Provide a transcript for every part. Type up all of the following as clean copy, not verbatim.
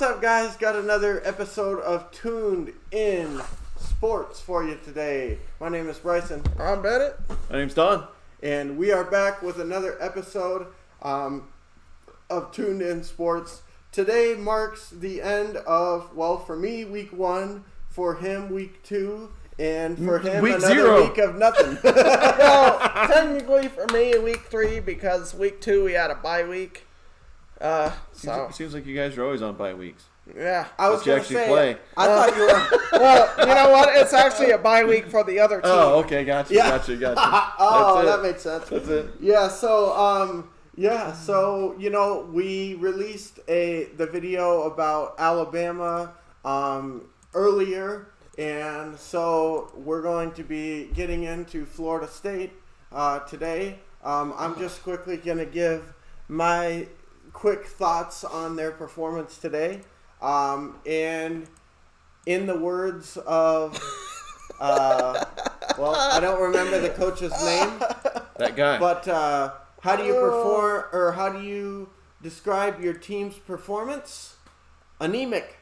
What's up, guys? Got another episode of Tuned In Sports for you today. My name is Bryson. I'm Bennett. My name's Don. And we are back with another episode of Tuned In Sports. Today marks the end of, well, for me, week 1, for him, week 2, and for him, week another 0. week of nothing. Well, technically for me, week 3, because week 2 we had a bye week. Seems like you guys are always on bye weeks. Yeah. I was going to actually say, play. I thought you were... Well, you know what? It's actually a bye week for the other team. Oh, okay, gotcha. Oh, that makes sense. That's it. Yeah, so we released the video about Alabama earlier, and so we're going to be getting into Florida State today. I'm just quickly going to give my quick thoughts on their performance today. And in the words of, I don't remember the coach's name. That guy. But how do you perform, or how do you describe your team's performance? Anemic.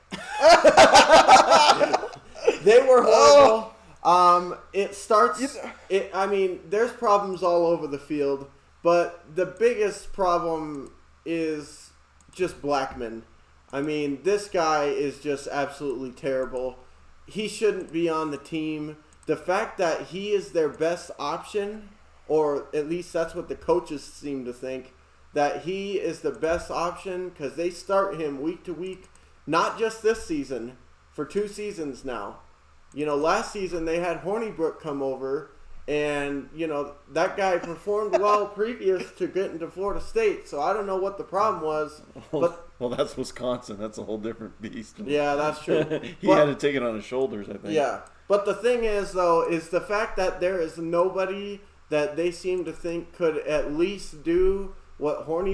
They were horrible. There's problems all over the field, but the biggest problem is just Blackman. I mean, this guy is just absolutely terrible. He shouldn't be on the team. The fact that he is their best option, or at least that's what the coaches seem to think, that he is the best option because they start him week to week, not just this season, for 2 seasons now. You know, last season they had Hornibrook come over, and, you know, that guy performed well previous to getting to Florida State, so I don't know what the problem was. But well, that's Wisconsin. That's a whole different beast. Yeah, that's true. He had to take it on his shoulders, I think. Yeah, but the thing is, though, is the fact that there is nobody that they seem to think could at least do what what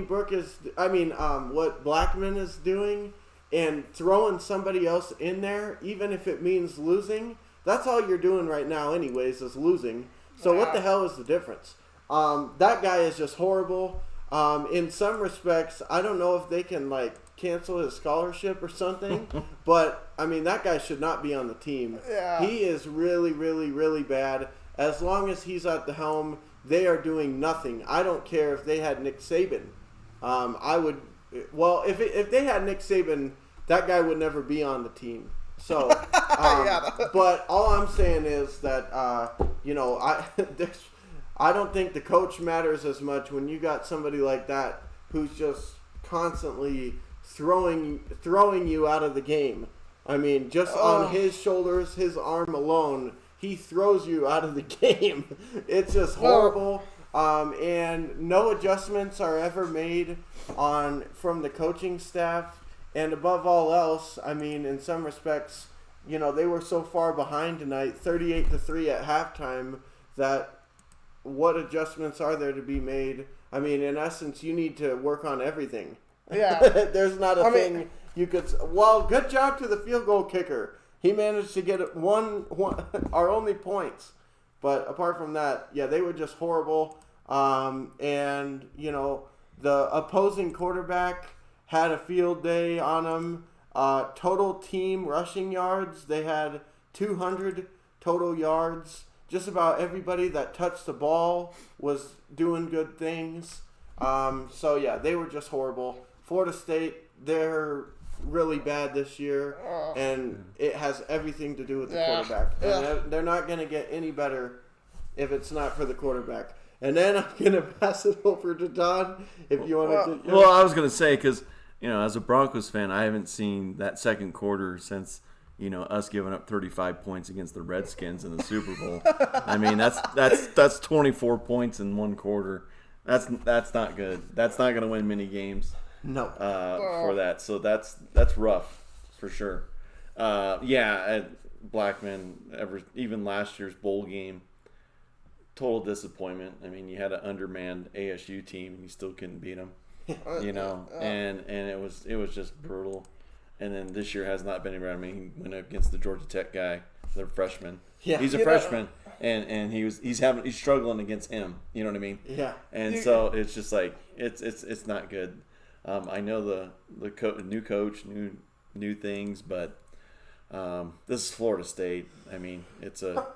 Blackman is doing, and throwing somebody else in there, even if it means losing. That's all you're doing right now anyways, is losing. So what the hell is the difference? That guy is just horrible. In some respects, I don't know if they can, cancel his scholarship or something. But, that guy should not be on the team. Yeah. He is really, really, really bad. As long as he's at the helm, they are doing nothing. I don't care if they had Nick Saban. If they had Nick Saban, that guy would never be on the team. So, but all I'm saying is that, I don't think the coach matters as much when you got somebody like that who's just constantly throwing you out of the game. On his shoulders, his arm alone, he throws you out of the game. It's just horrible. And no adjustments are ever made from the coaching staff. And above all else, in some respects, they were so far behind tonight, 38-3 at halftime, that what adjustments are there to be made? In essence, you need to work on everything. Yeah. There's not a thing you could... Well, good job to the field goal kicker. He managed to get our only points. But apart from that, yeah, they were just horrible. The opposing quarterback had a field day on them. Total team rushing yards, they had 200 total yards. Just about everybody that touched the ball was doing good things. They were just horrible. Florida State, they're really bad this year, and it has everything to do with the quarterback. And they're not going to get any better if it's not for the quarterback. And then I'm going to pass it over to Don if you want to. Well, I was going to say, because, as a Broncos fan, I haven't seen that second quarter since, us giving up 35 points against the Redskins in the Super Bowl. That's 24 points in one quarter. That's not good. That's not going to win many games. No. For that. So that's rough for sure. Blackman, even last year's bowl game, total disappointment. You had an undermanned ASU team and you still couldn't beat them. And it was just brutal. And then this year has not been around. He went against the Georgia Tech guy, the freshman. Yeah, he's a freshman, and he's struggling against him. You know what I mean? Yeah. And so it's just it's not good. I know the new coach, new new things, but this is Florida State. I mean, it's a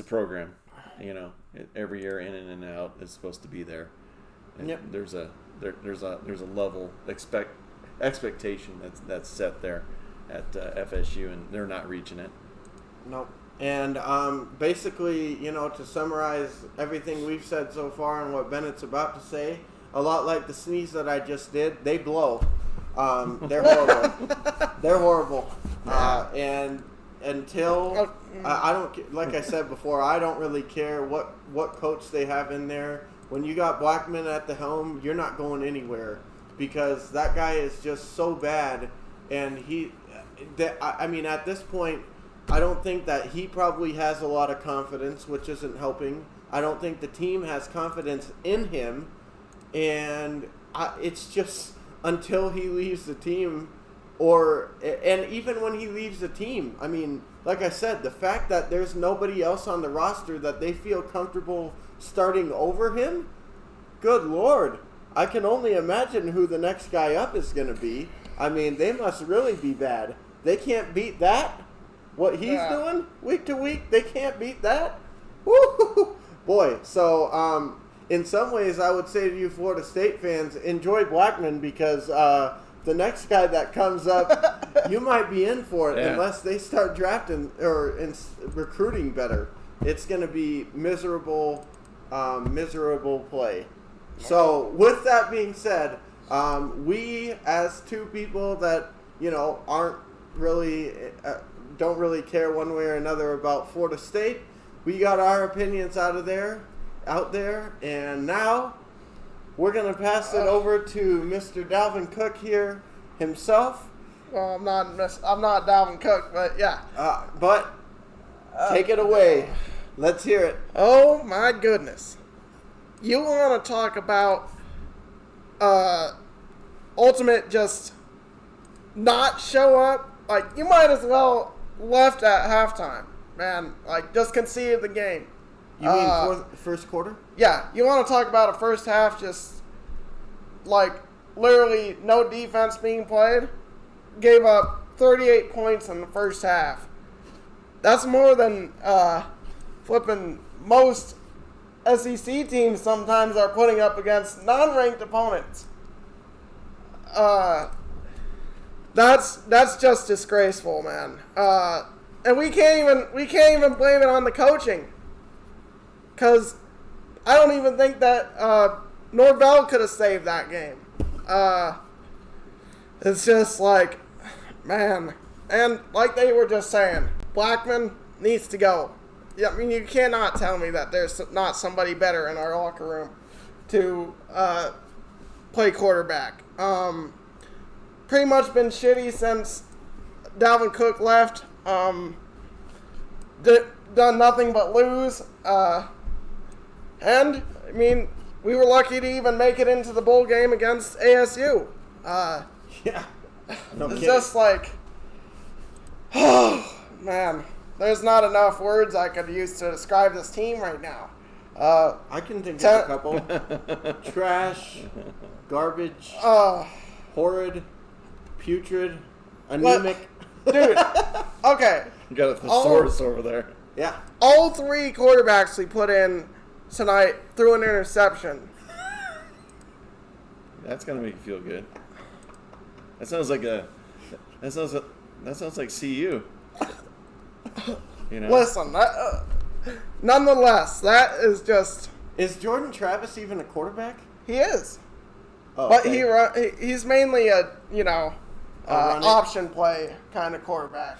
program. You know, every year in and out is supposed to be there. And Yep. There's a level expectation that's set there at FSU, and they're not reaching it. Nope. And basically, you know, to summarize everything we've said so far and what Bennett's about to say, a lot like the sneeze that I just did, they blow. They're horrible. They're horrible. And until I don't, like I said before, I don't really care what coach they have in there. When you got Blackman at the helm, you're not going anywhere because that guy is just so bad. And I mean, at this point, I don't think that he probably has a lot of confidence, which isn't helping. I don't think the team has confidence in him. And it's just until he leaves the team and even when he leaves the team, I mean, like I said, the fact that there's nobody else on the roster that they feel comfortable starting over him, good Lord. I can only imagine who the next guy up is going to be. I mean, they must really be bad. They can't beat that. What he's doing week to week, they can't beat that. Woo! Boy, so in some ways, I would say to you Florida State fans, enjoy Blackman because the next guy that comes up, you might be in for it unless they start drafting or recruiting better. It's going to be miserable play. So with that being said, we as two people that, you know, aren't really don't really care one way or another about Florida State, we got our opinions out there, and now we're going to pass it over to Mr. Dalvin Cook here himself. Well, I'm not Dalvin Cook, but yeah. But take it away. Let's hear it. Oh my goodness. You want to talk about ultimate just not show up? Like, you might as well left at halftime, man. Like, just conceded the game. You mean first quarter? Yeah. You want to talk about a first half just, like, literally no defense being played? Gave up 38 points in the first half. That's more than flipping most SEC teams sometimes are putting up against non-ranked opponents. That's just disgraceful, man. And we can't even blame it on the coaching, because I don't even think that Norvell could have saved that game. It's just like, man, and like they were just saying, Blackman needs to go. Yeah, I mean, you cannot tell me that there's not somebody better in our locker room to play quarterback. Pretty much been shitty since Dalvin Cook left. Done nothing but lose. And, I mean, we were lucky to even make it into the bowl game against ASU. Yeah. No it's kidding. just like, oh, man. There's not enough words I could use to describe this team right now. I can think of a couple. Trash, garbage, horrid, putrid, anemic. Dude, okay. You got a thesaurus over there. Yeah. All three quarterbacks we put in tonight threw an interception. That's gonna make you feel good. That sounds like CU. You know? Listen, nonetheless, that is just... Is Jordan Travis even a quarterback? He is. Oh, But okay. he's mainly a, run it? option play kind of quarterback.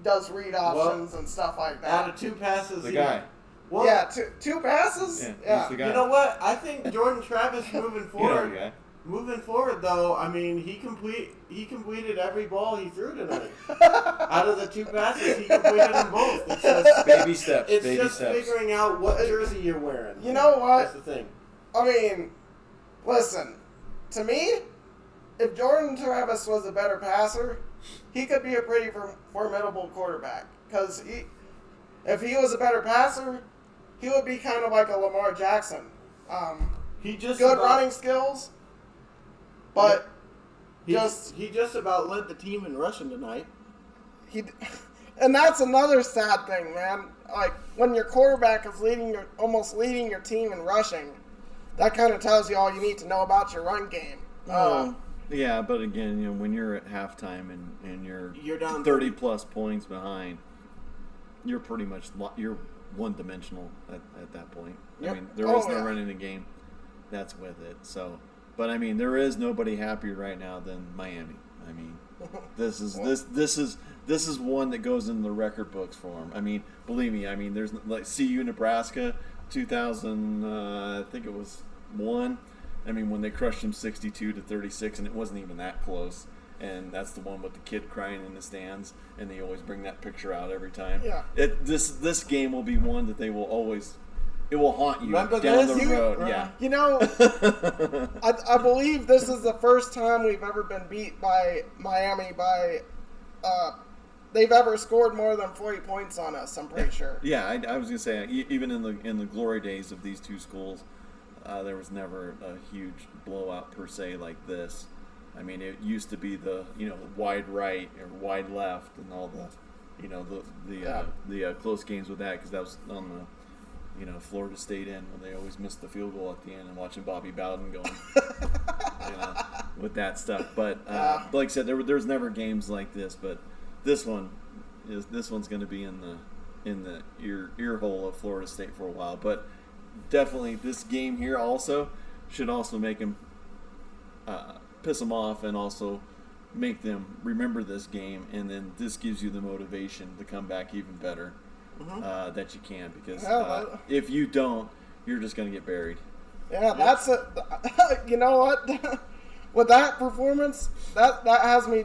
Does read options and stuff like that. Out of two passes, The guy. Well, yeah, two passes? Yeah, he's the guy. You know what? I think Jordan Travis moving forward. You know the guy. Moving forward, though, I mean, he completed every ball he threw tonight. Out of the two passes, he completed them both. It's just Baby steps. It's baby just steps. figuring out what jersey you're wearing. You know what? That's the thing. I mean, listen, to me, if Jordan Travis was a better passer, he could be a pretty formidable quarterback. Because if he was a better passer, he would be kind of like a Lamar Jackson. He just Good running skills, but He just about led the team in rushing tonight. And that's another sad thing, man. Like, when your quarterback is almost leading your team in rushing, that kind of tells you all you need to know about your run game. Yeah, but again, when you're at halftime and you're down 30 plus points behind, you're pretty much one-dimensional at that point. Yep. I mean, there is no running the game. That's with it. So, but I mean, there is nobody happier right now than Miami. I mean, this is one that goes in the record books for them. I mean, believe me. I mean, there's like CU Nebraska, 2000. I think it was 1. I mean, when they crushed them 62-36, and it wasn't even that close. And that's the one with the kid crying in the stands, and they always bring that picture out every time. Yeah. This game will be one that they will always. It will haunt you Remember down this? the road. Yeah. You know, I believe this is the first time we've ever been beat by Miami by. They've ever scored more than 40 points on us. I'm pretty sure. Yeah, I was gonna say even in the glory days of these two schools, there was never a huge blowout per se like this. I mean, it used to be the wide right or wide left and all the close games with that, because that was on the Florida State end when they always missed the field goal at the end, and watching Bobby Bowden going with that stuff. But like I said, there's never games like this, but this one's going to be in the ear hole of Florida State for a while. But definitely this game here also should also make him piss them off, and also make them remember this game, and then this gives you the motivation to come back even better that you can, because if you don't, you're just going to get buried. Yeah, that's it. You know what? With that performance, that has me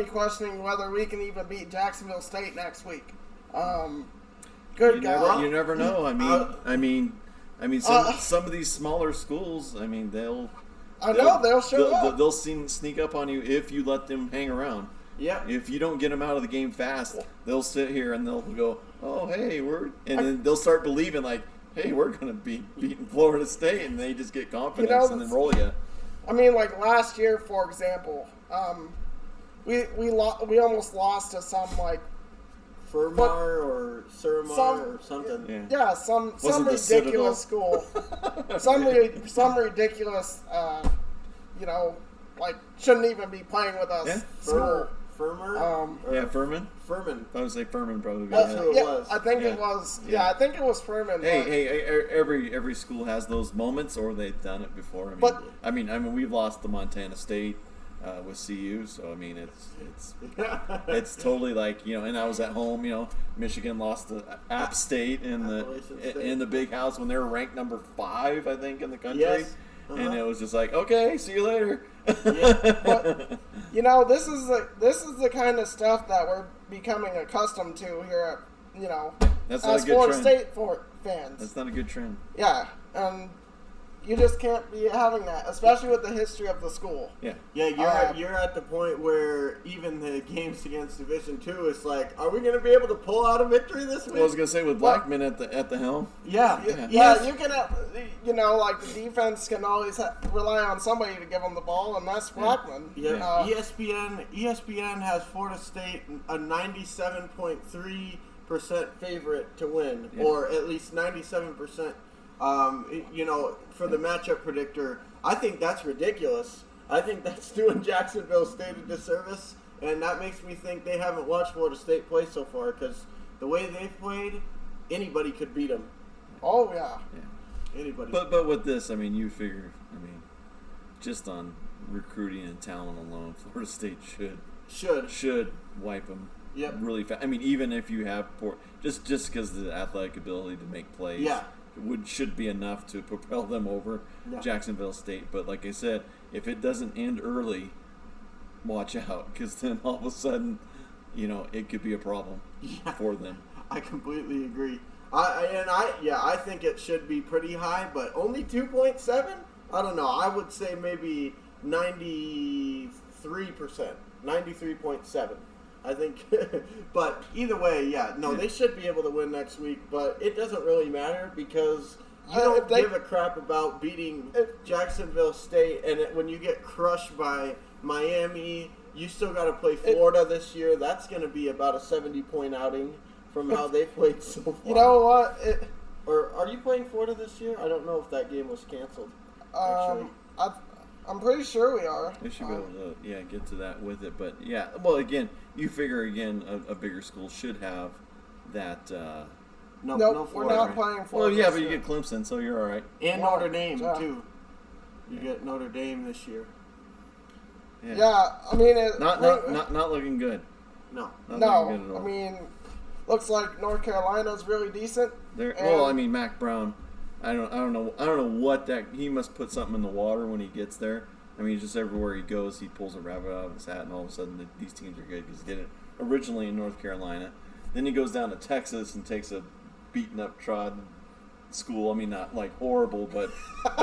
questioning whether we can even beat Jacksonville State next week. Good God. You never know. I mean, some of these smaller schools, I mean, they'll show up. They'll sneak up on you if you let them hang around. Yeah. If you don't get them out of the game fast, they'll sit here and they'll go, "Oh, hey, then they'll start believing like, hey, we're going to be beating Florida State," and they just get confidence and then roll you. I mean, like last year, for example, we almost lost to some like Fermar or Surimar or something. Yeah, some ridiculous school. some ridiculous, like shouldn't even be playing with us. Yeah. School. Furman. Furman. I would say Furman probably. That's who it was. I think it was. Yeah, I think it was Furman. Hey, every school has those moments, or they've done it before. I mean, we've lost to Montana State with CU, so I mean, it's totally like and I was at home. Michigan lost to App State in the Big House when they were ranked number 5, I think, in the country. Yes. And it was just like, okay, see you later. But this is the kind of stuff that we're becoming accustomed to here at That's not as a good Florida trend. State fans. That's not a good trend. Yeah, and you just can't be having that, especially with the history of the school. Yeah. Yeah, you're at the point where even the games against Division II, it's like, are we going to be able to pull out a victory this week? I was gonna say with Blackman at the helm. Yeah. You can, like the defense can always rely on somebody to give them the ball, and that's Blackman. Yeah. ESPN has Florida State a 97.3% favorite to win, or at least 97%. For the matchup predictor, I think that's ridiculous. I think that's doing Jacksonville State a disservice, and that makes me think they haven't watched Florida State play so far, because the way they've played, anybody could beat them. Oh, yeah. Anybody. But with this, I mean, you figure, just on recruiting and talent alone, Florida State should wipe them really fast. I mean, even if you have just because of the athletic ability to make plays. Yeah. Should be enough to propel them over Jacksonville State. But like I said, if it doesn't end early, watch out, because then all of a sudden, it could be a problem for them. I completely agree. I think it should be pretty high, but only 2.7? I don't know. I would say maybe 93%, 93.7. I think, but either way, they should be able to win next week, but it doesn't really matter, because you don't give a crap about beating Jacksonville State, and when you get crushed by Miami. You still got to play Florida this year. That's going to be about a 70-point outing from how they played so far. You know what? Or are you playing Florida this year? I don't know if that game was canceled. Actually, I'm pretty sure we are. They should be able to, get to that with it. But, yeah, well, again, you figure, a bigger school should have that. Nope, we're not playing Florida. Well, yeah, but you get Clemson, so you're all right. And Notre Dame, too. You get Notre Dame this year. Yeah, I mean, not looking good. No, not looking good at all. I mean, looks like North Carolina's really decent. Mac Brown, I don't know what that, he must put something in the water when he gets there. I mean, just everywhere he goes, he pulls a rabbit out of his hat, and all of a sudden these teams are good because he did it originally in North Carolina. Then he goes down to Texas and takes a beaten up trod school. I mean, not like horrible, but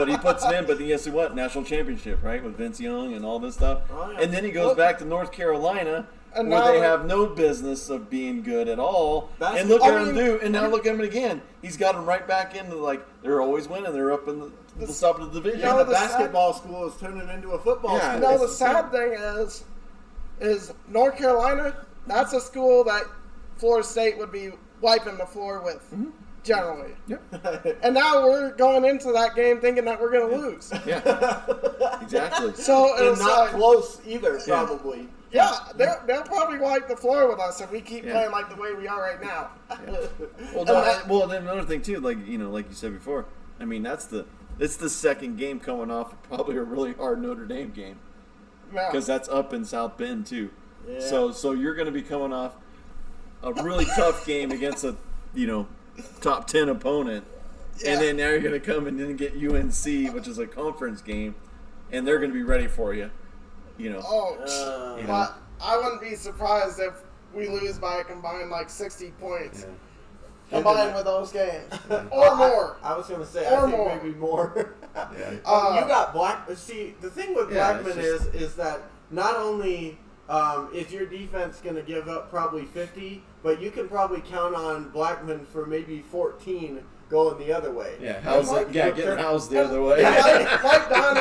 he puts it in. But then guess what? National championship, right, with Vince Young and all this stuff. Oh, yeah. And then he goes back to North Carolina, where they have no business of being good at all. And look at him do. And now look at him again. He's got him right back into they're always winning. They're up in the top of the division. The basketball school is turning into a football school. You know, the sad thing is North Carolina. That's a school that Florida State would be wiping the floor with. Mm-hmm. Generally. Yep. And now we're going into that game thinking that we're going to lose. Yeah. Exactly. So it's not close either, probably. Yeah, they'll probably wipe the floor with us if we keep playing like the way we are right now. Well, then another thing too, like you said before. I mean, it's the second game coming off of probably a really hard Notre Dame game because that's up in South Bend too. Yeah. So you're going to be coming off a really tough game against a top 10 opponent, and then now you're going to come and then get UNC, which is a conference game, and they're going to be ready for you. But I wouldn't be surprised if we lose by a combined 60 points. Yeah. Combined with those games. Or more. I was going to say, I think maybe more. You got Blackman. See, the thing with Blackman is that not only is your defense going to give up probably 50, but you can probably count on Blackman for maybe 14 going the other way. Yeah, getting housed the other way. Like Don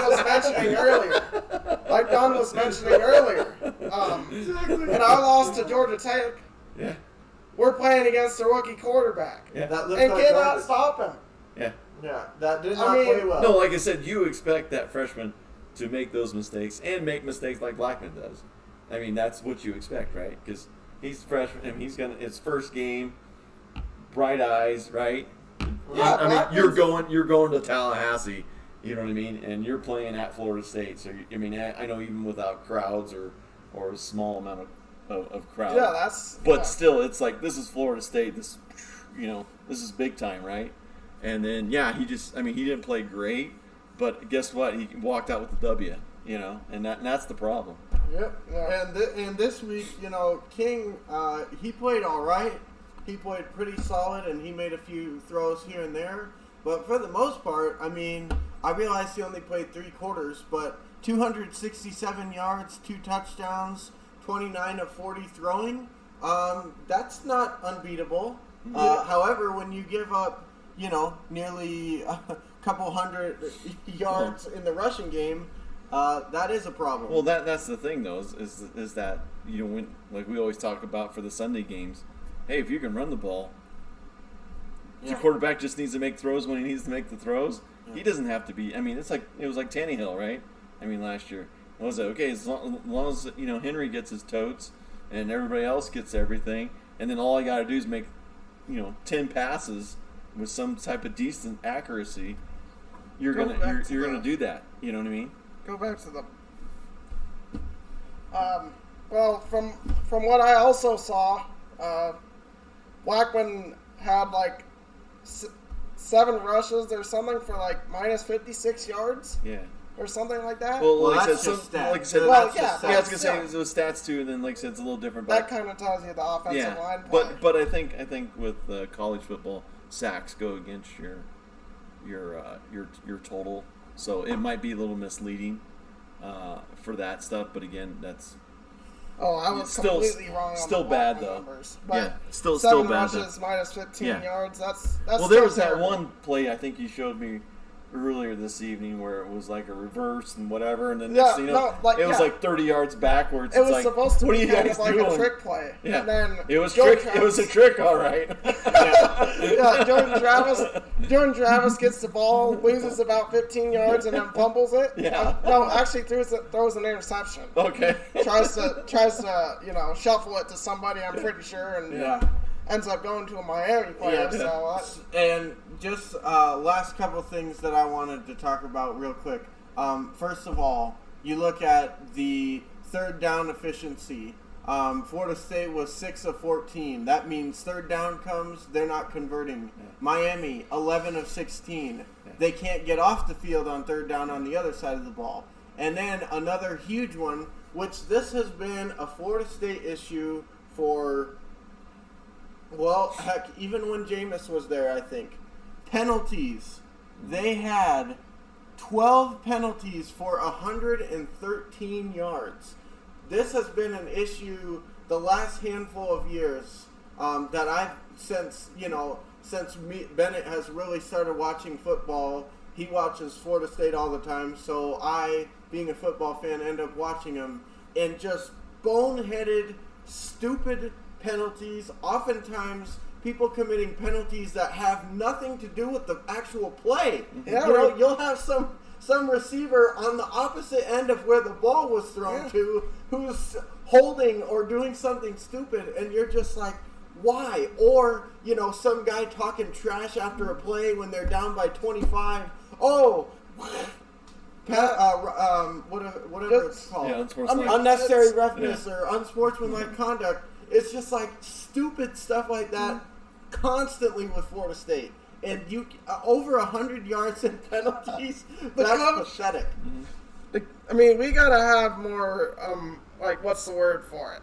was mentioning earlier. Exactly. And our loss to Georgia Tech. Yeah. We're playing against a rookie quarterback. Yeah. And cannot stop him. Yeah. Yeah, that did not play well. No, like I said, you expect that freshman to make those mistakes and make mistakes like Blackman does. I mean, that's what you expect, right? Because he's freshman. I mean, his first game, bright eyes, right? Yeah, I mean, you're going to Tallahassee, you know what I mean, and you're playing at Florida State. So I mean, I know even without crowds or a small amount of crowd. Yeah, But still, it's like this is Florida State. This is big time, right? And then he didn't play great, but guess what? He walked out with the W. And that's the problem. Yep. Yeah. And this week, King, he played all right. He played pretty solid, and he made a few throws here and there. But for the most part, I mean, I realized he only played 3 quarters, but 267 yards, 2 touchdowns, 29 of 40 throwing. That's not unbeatable. However, when you give up, nearly a couple hundred yards in the rushing game, that is a problem. Well, that's the thing, though, is that, when, like we always talk about for the Sunday games, hey, if you can run the ball, the quarterback just needs to make throws when he needs to make the throws. Yeah. He doesn't have to be. I mean, it was like Tannehill, right? I mean, last year. What was it? Okay, as long as Henry gets his totes and everybody else gets everything, and then all I got to do is make 10 passes with some type of decent accuracy. You're gonna do that. You know what I mean? Go back to the. Well, from what I also saw. Blackman had 7 rushes or something for minus 56 yards. Yeah. Or something like that. Well, that's just stats. Like I said, I was gonna say it was stats too, and then like I said, it's a little different. That kind of tells you the offensive line play. But I think with college football, sacks go against your total, so it might be a little misleading for that stuff. But again, that's. Oh, I was completely wrong on still the bad though. Numbers. But yeah, still 7 bad rushes though. Minus 15 yards. That's well, there was terrible. that one play I think you showed me earlier this evening where it was like a reverse and whatever, and then Yeah, it was like 30 yards backwards. It was like, supposed to what be are you kind guys of like doing? a trick play. Yeah, and then it was a trick, all right. Yeah, Jordan Travis gets the ball, loses about 15 yards, and then fumbles it. Yeah. No, actually throws an interception. Okay. Tries to shuffle it to somebody, I'm pretty sure, and ends up going to a Miami player. Yeah. So And just last couple things that I wanted to talk about real quick. First of all, you look at the third down efficiency. Florida State was 6 of 14. That means third down comes, they're not converting. Yeah. Miami, 11 of 16. Yeah. They can't get off the field on third down on the other side of the ball. And then another huge one, which this has been a Florida State issue for, well, heck, even when Jameis was there, I think. Penalties. They had 12 penalties for 113 yards. This has been an issue the last handful of years that I've since Bennett has really started watching football. He watches Florida State all the time, so I, being a football fan, end up watching him. And just boneheaded, stupid penalties. Oftentimes, people committing penalties that have nothing to do with the actual play. Yeah, you'll have some receiver on the opposite end of where the ball was thrown to who's holding or doing something stupid, and you're just like, why? Or, some guy talking trash after a play when they're down by 25. Oh, whatever it's called. Yeah, unnecessary roughness or unsportsmanlike conduct. It's just like stupid stuff like that constantly with Florida State. And you over 100 yards in penalties, that's pathetic. I mean, we gotta have more, what's the word for it?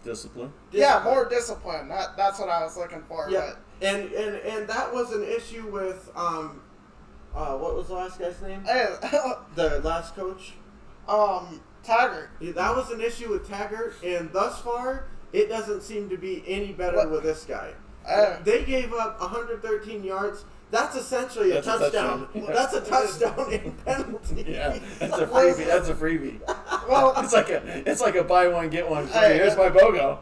Discipline. Yeah, more discipline. That's what I was looking for. Yeah, and that was an issue with what was the last guy's name? The last coach. Taggart. That was an issue with Taggart, and thus far, it doesn't seem to be any better with this guy. They gave up 113 yards. That's essentially a touchdown. That's a touchdown in penalty. Yeah, that's a freebie. That's a freebie. Well, it's like a buy one get one free. Here's my BOGO.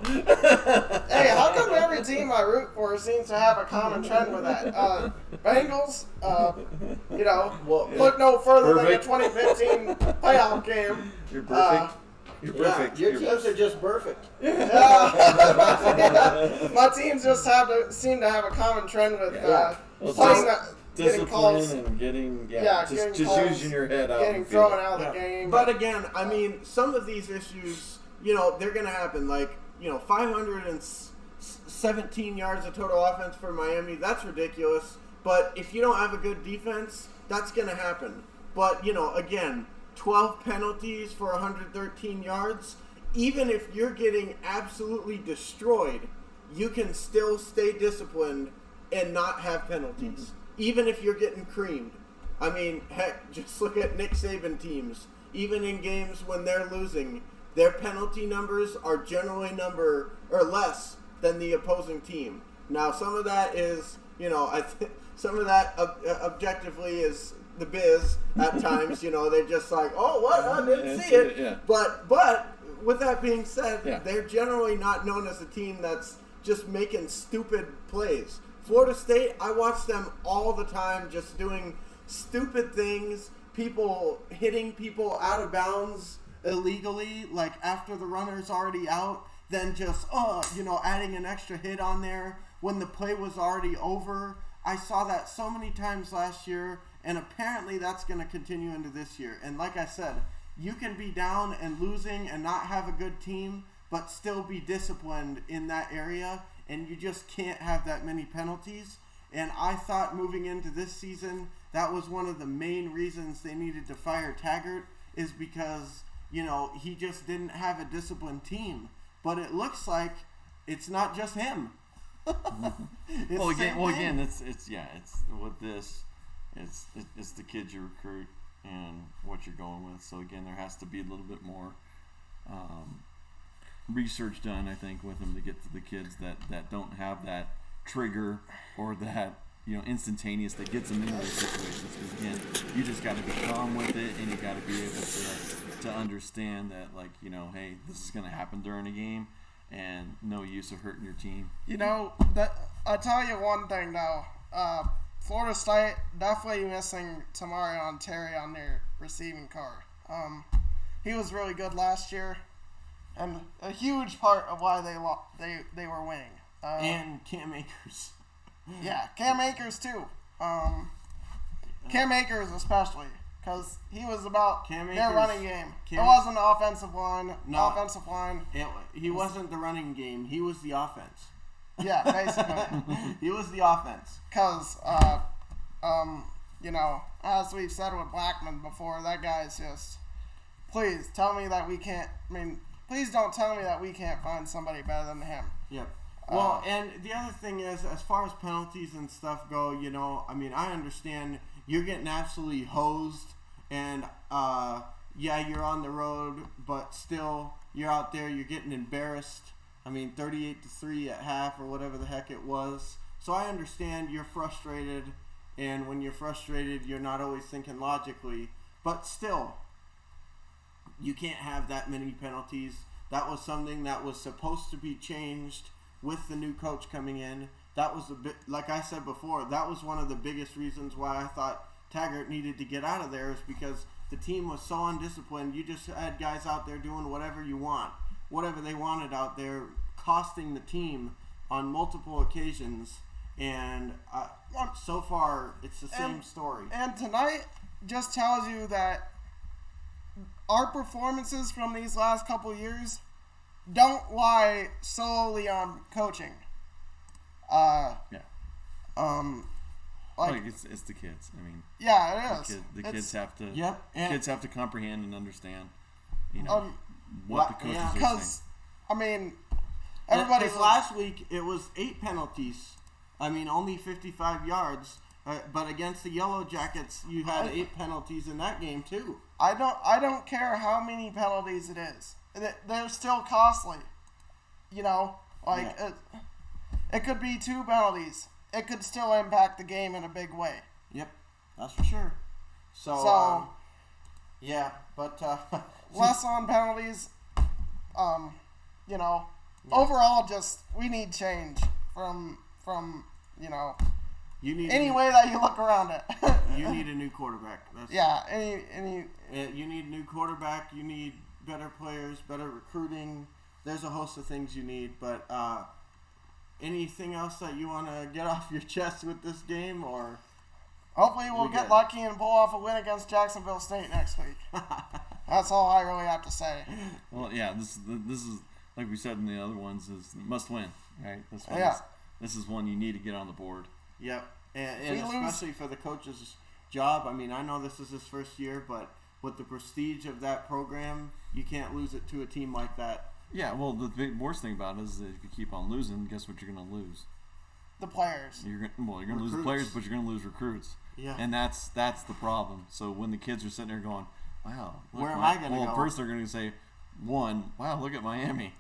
Hey, how come every team I root for seems to have a common trend with that? Bengals, look no further than the 2015 playoff game. You're perfect. You're perfect. Your teams are just perfect. My teams just seem to have a common trend with getting calls and getting getting calls, using your head out, getting thrown out of the game. But again, I mean, some of these issues, they're gonna happen. 517 yards of total offense for Miami. That's ridiculous. But if you don't have a good defense, that's gonna happen. But again, 12 penalties for 113 yards. Even if you're getting absolutely destroyed, you can still stay disciplined and not have penalties. Mm-hmm. Even if you're getting creamed. I mean, heck, just look at Nick Saban teams. Even in games when they're losing, their penalty numbers are generally less than the opposing team. Now, some of that is, some of that objectively is the biz at times. They're just like, oh, what? I didn't see it. Yeah. But with that being said, they're generally not known as a team that's just making stupid plays. Florida State, I watch them all the time just doing stupid things, people hitting people out of bounds illegally, like after the runner's already out, then just, adding an extra hit on there when the play was already over. I saw that so many times last year, and apparently that's going to continue into this year. And like I said, you can be down and losing and not have a good team, but still be disciplined in that area, and you just can't have that many penalties. And I thought moving into this season, that was one of the main reasons they needed to fire Taggart, is because, he just didn't have a disciplined team. But it looks like it's not just him. Again, it's with this, it's the kids you recruit and what you're going with. So again, there has to be a little bit more research done, I think, with them to get to the kids that don't have that trigger or that instantaneous that gets them into those situations. Because again, you just got to be calm with it, and you got to be able to understand that, like, hey, this is going to happen during a game, and no use of hurting your team. I'll tell you one thing though. Florida State definitely missing Tamarion Terry on their receiving core. He was really good last year, and a huge part of why they were winning. And Cam Akers. Yeah, Cam Akers too. Cam Akers especially, because he was about their running game. It wasn't the offensive line. Offensive line. He wasn't the running game. He was the offense. Yeah, basically. He was the offense. Because, as we've said with Blackman before, that guy's just, please tell me that we can't, please don't tell me that we can't find somebody better than him. Yep. Well, and the other thing is, as far as penalties and stuff go, I understand you're getting absolutely hosed, and, you're on the road, but still, you're out there, you're getting embarrassed. 38-3 at half or whatever the heck it was. So I understand you're frustrated, and when you're frustrated, you're not always thinking logically. But still, you can't have that many penalties. That was something that was supposed to be changed with the new coach coming in. That was like I said before, that was one of the biggest reasons why I thought Taggart needed to get out of there, is because the team was so undisciplined. You just had guys out there doing whatever they wanted out there, costing the team on multiple occasions, and so far it's the same story. And tonight just tells you that our performances from these last couple years don't lie solely on coaching. It's the kids. Yeah, it is. The kids have to. Yep. Kids have to comprehend and understand. What the coaches are saying. Everybody. Last week it was 8 penalties. Only 55 yards. But against the Yellow Jackets, you had 8 penalties in that game too. I don't care how many penalties it is. They're still costly. It could be 2 penalties. It could still impact the game in a big way. Yep, that's for sure. So less on penalties. Overall, just we need change from any way that you look around it. You need a new quarterback. You need a new quarterback. You need better players, better recruiting. There's a host of things you need, but anything else that you want to get off your chest with this game, or hopefully we'll get lucky and pull off a win against Jacksonville State next week. That's all I really have to say. Well, yeah, this is like we said in the other ones, is must win, right? This is one you need to get on the board. Yep, and especially for the coach's job. I know this is his first year, but with the prestige of that program, you can't lose it to a team like that. Yeah, well, the worst thing about it is that if you keep on losing, guess what you're going to lose? The players. You're going to lose the players, but you're going to lose recruits. Yeah. And that's the problem. So when the kids are sitting there going, wow. Where am I going to go? Well, first they're going to say, wow, look at Miami.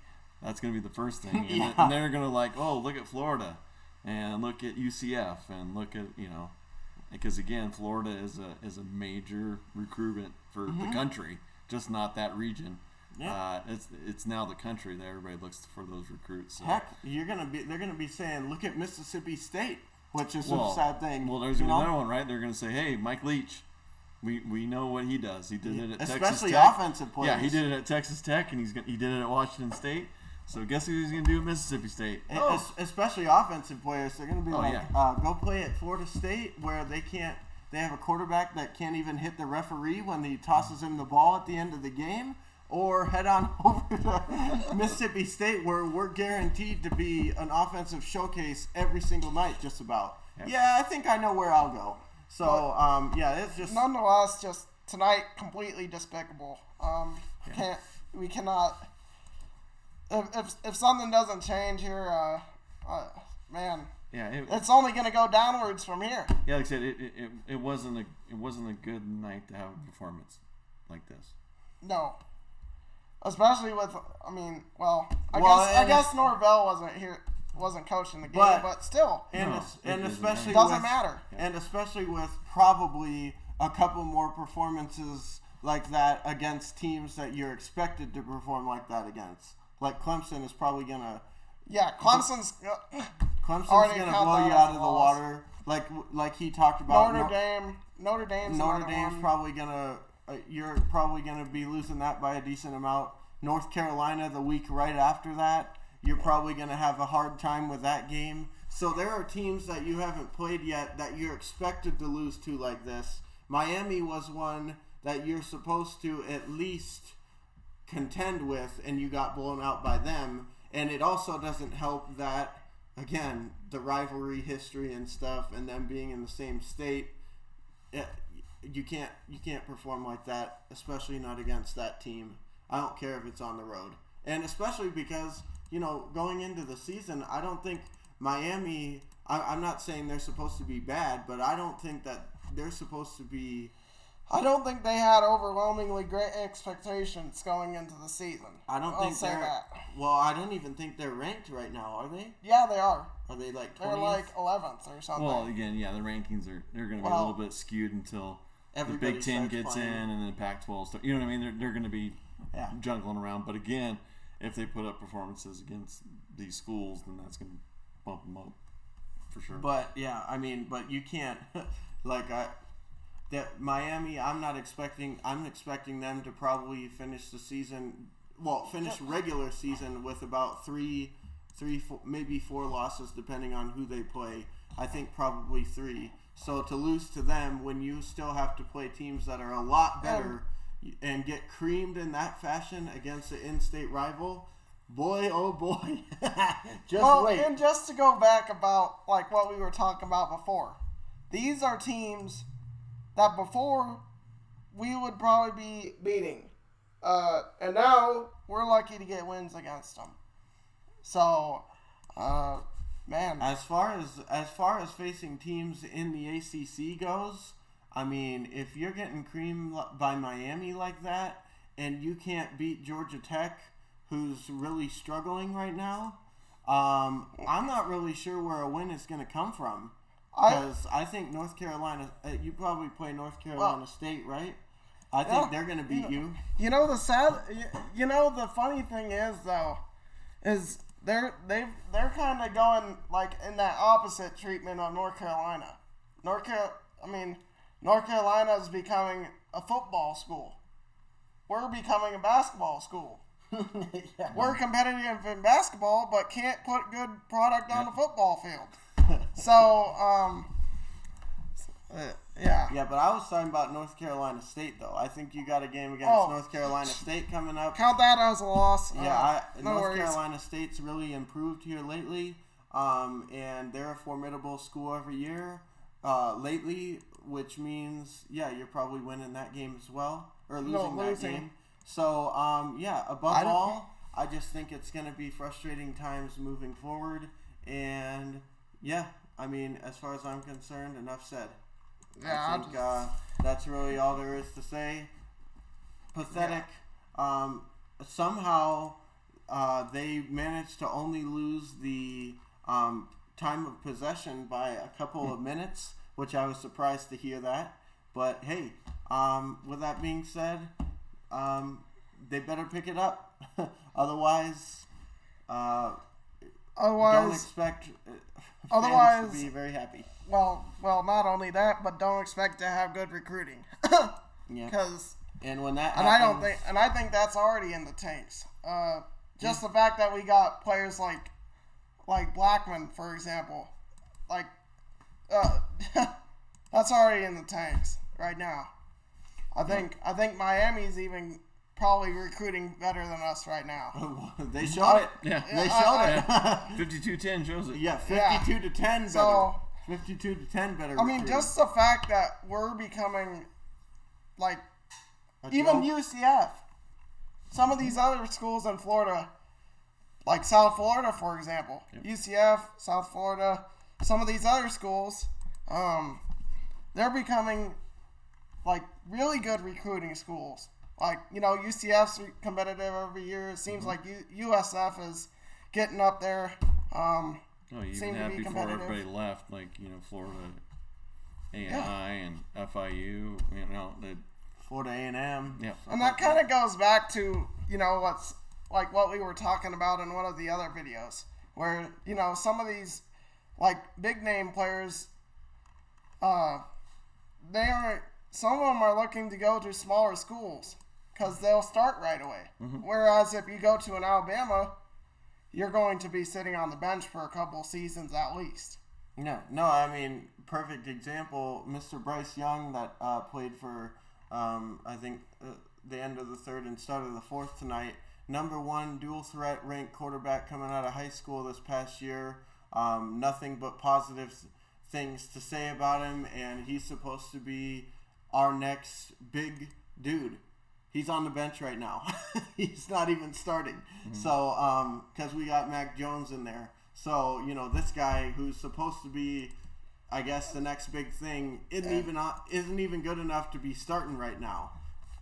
That's going to be the first thing. And, and they're going to look at Florida and look at UCF and look at, because again, Florida is a major recruitment for the country, just not that region. Yeah. It's now the country that everybody looks for those recruits. So. Heck, they're gonna be saying, look at Mississippi State, which is a sad thing. Well, there's another one, right? They're gonna say, hey, Mike Leach, we know what he does. He did it at Texas Tech. Especially offensive players. Yeah, he did it at Texas Tech, and he did it at Washington State. So guess who he's gonna do at Mississippi State? Especially offensive players. They're gonna be go play at Florida State, where they have a quarterback that can't even hit the referee when he tosses him the ball at the end of the game. Or head on over to Mississippi State, where we're guaranteed to be an offensive showcase every single night, just about. Yep. Yeah, I think I know where I'll go. So, it's just... Nonetheless, just tonight, completely despicable. We cannot... If something doesn't change here, man... Yeah, it's only going to go downwards from here. Yeah, like I said, it wasn't a good night to have a performance like this. No. Especially with, I guess Norvell wasn't here. wasn't coaching the game, but still, and especially doesn't matter. And especially with probably a couple more performances like that against teams that you're expected to perform like that against. Like Clemson is probably gonna. Yeah, Clemson's gonna blow you out of the water. Like he talked about. Notre Dame's probably gonna. You're probably gonna be losing that by a decent amount. North Carolina the week right after that. You're probably gonna have a hard time with that game. So there are teams that you haven't played yet that you're expected to lose to like this. Miami was one that you're supposed to at least contend with, and you got blown out by them. And it also doesn't help that, again, the rivalry history and stuff, and them being in the same state. You can't perform like that, especially not against that team. I don't care if it's on the road, and especially because going into the season, I don't think Miami. I'm not saying they're supposed to be bad, but I don't think that they're supposed to be. I don't think they had overwhelmingly great expectations going into the season. I don't think that. Well, I don't even think they're ranked right now, are they? Yeah, they are. Are they like 20th? They're like 11th or something. Well, again, yeah, the rankings they're going to be a little bit skewed until the Big Ten gets in and then the Pac-12 starts. You know what I mean? They're going to be juggling around. But again, if they put up performances against these schools, then that's going to bump them up for sure. But yeah, I mean, but you can't Miami, I'm expecting them to probably finish the season, finish regular season with about three, maybe 4 losses depending on who they play. I think probably 3. So to lose to them when you still have to play teams that are a lot better and get creamed in that fashion against an in-state rival, boy, oh boy. Wait. And just to go back about like what we were talking about before, these are teams that before we would probably be beating. And now we're lucky to get wins against them. So, man. As far as facing teams in the ACC goes, I mean, if you're getting creamed by Miami like that and you can't beat Georgia Tech, who's really struggling right now, I'm not really sure where a win is going to come from. Because I think North Carolina, you probably play North Carolina State, right? I think they're going to beat you. The funny thing is though, is they're kind of going like in that opposite treatment on North Carolina. North Carolina is becoming a football school. We're becoming a basketball school. Yeah. We're competitive in basketball, but can't put good product on the football field. So, yeah. Yeah, but I was talking about North Carolina State, though. I think you got a game against North Carolina State coming up. Count that as a loss. North Carolina State's really improved here lately, and they're a formidable school every year lately, which means, you're probably winning that game as well, or losing that game. So, above all, I just think it's going to be frustrating times moving forward, and... yeah, I mean, as far as I'm concerned, enough said. Yeah, I think that's really all there is to say. Pathetic. Yeah. Somehow, they managed to only lose the time of possession by a couple of minutes, which I was surprised to hear that. But hey, with that being said, they better pick it up. Otherwise, don't expect... fans to be very happy. Well, not only that, but don't expect to have good recruiting. Yeah. And when that happens, I think that's already in the tanks. The fact that we got players like Blackman, for example, that's already in the tanks right now. I think Miami's even probably recruiting better than us right now. They showed it. Yeah. They showed it. 52-10 shows it. Yeah, 52-10 better. So, 52-10 better. I mean, just the fact that we're becoming, even UCF. Some of these other schools in Florida, like South Florida, for example. Yep. UCF, South Florida, some of these other schools, they're becoming, really good recruiting schools. UCF's competitive every year. It seems like USF is getting up there. Oh, you seem even to had be before competitive. everybody left, like, Florida A&I and FIU, Florida A&M. Yeah. And that kind of goes back to, what's like what we were talking about in one of the other videos, where, some of these, like, big name players, some of them are looking to go to smaller schools because they'll start right away. Mm-hmm. Whereas if you go to an Alabama, you're going to be sitting on the bench for a couple seasons at least. No, I mean, perfect example, Mr. Bryce Young that played for, I think, the end of the third and start of the fourth tonight. Number one dual threat ranked quarterback coming out of high school this past year. Nothing but positive things to say about him, and he's supposed to be our next big dude. He's on the bench right now. He's not even starting. Mm-hmm. So, because we got Mac Jones in there. So, this guy who's supposed to be, I guess, the next big thing isn't even good enough to be starting right now.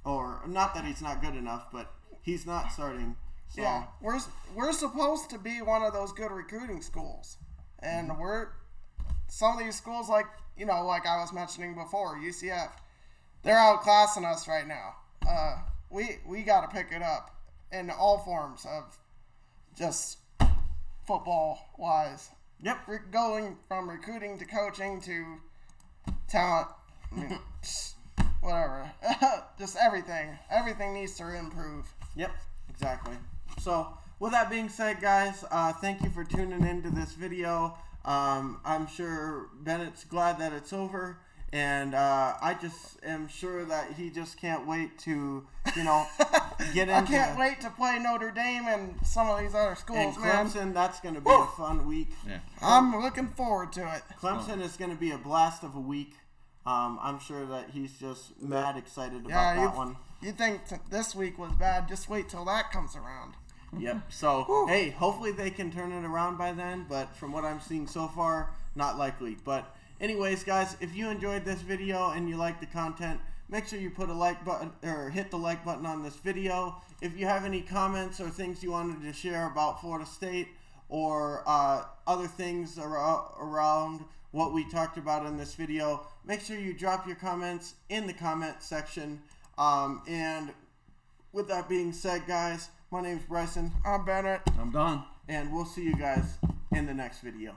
Or, not that he's not good enough, but he's not starting. So. Yeah, we're supposed to be one of those good recruiting schools. And some of these schools, like I was mentioning before, UCF, they're outclassing us right now. We got to pick it up in all forms of just football-wise. Yep. Going from recruiting to coaching to talent, whatever. Just everything. Everything needs to improve. Yep, exactly. So, with that being said, guys, thank you for tuning into this video. I'm sure Bennett's glad that it's over. And I just am sure that he just can't wait to, get into... I can't wait to play Notre Dame and some of these other schools, and Clemson, man. That's going to be a fun week. Yeah. I'm looking forward to it. Clemson is going to be a blast of a week. I'm sure that he's just mad excited about that one. You think this week was bad, just wait till that comes around. Yep. So, hey, hopefully they can turn it around by then. But from what I'm seeing so far, not likely. But... anyways, guys, if you enjoyed this video and you like the content, make sure you put a like button or hit the like button on this video. If you have any comments or things you wanted to share about Florida State or other things around what we talked about in this video, make sure you drop your comments in the comment section. And with that being said, guys, my name's Bryson. I'm Bennett. I'm done. And we'll see you guys in the next video.